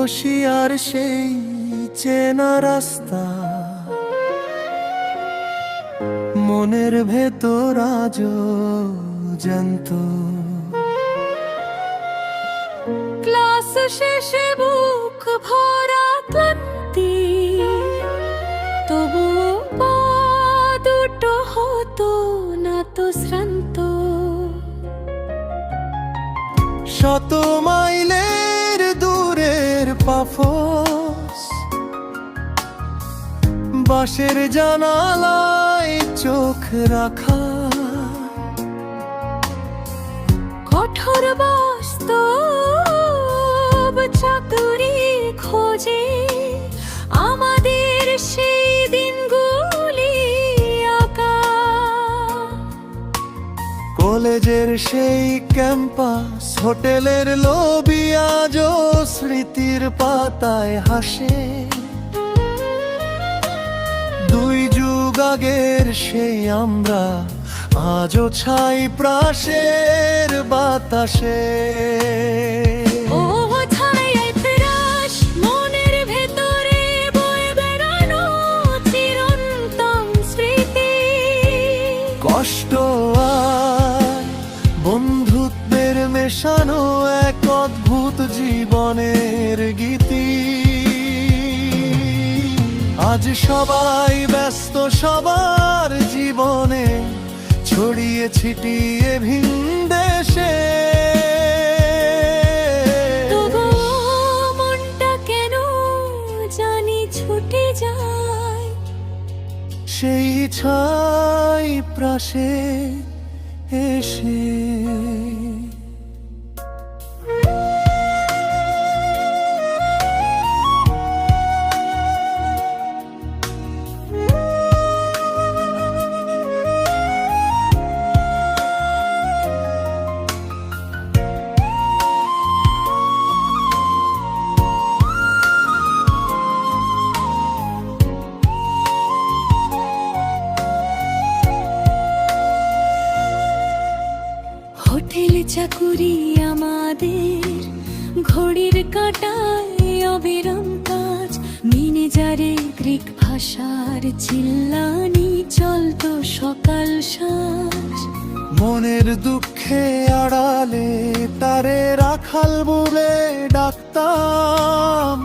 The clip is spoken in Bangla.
বসিয়ার সেই চেনা রাস্তা, মনের ভেতর আজও জানত। ক্লাস শেষে বুক ভরা ক্লান্তি, তবু পা দুটো হতো না তো শ্রান্ত। শত মাইলের দূরের পাফস, বাঁশের জানালায় চোখ রাখা, কঠোর বাস্তব চাতুরি খোঁজে আমাদের সেই দিনগুলি আঁকা। কলেজের সেই ক্যাম্পাস, হোটেলের লবি আজও স্মৃতির পাতায় হাসে। দুই যুগ আগের সেই আমরা আজও ছাই প্রাসের বাতাসে। ও ছাই প্রাস, মনের ভেতরে বয়ে বেড়ানো চিরন্তন স্মৃতি। কষ্ট আর বন্ধুত্বের মেশানো এক অদ্ভুত জীবনের গীতি। আজ সবাই ব্যস্ত সবার জীবনে, ছড়িয়ে ছিটিয়ে ভিন দেশে। তবুও মনটা কেন জানি ছুটে যায় সেই ছাই প্রাসে এসে। হোটেল চাকুরি আমাদের, ঘড়ির কাঁটায় অবিরাম কাজ। ম্যানেজারে গ্রিক ভাষার চিল্লানি চলতো সকাল সাঁঝ। মনের দুঃখে আড়ালে তারে রাখাল বলে ডাকতাম।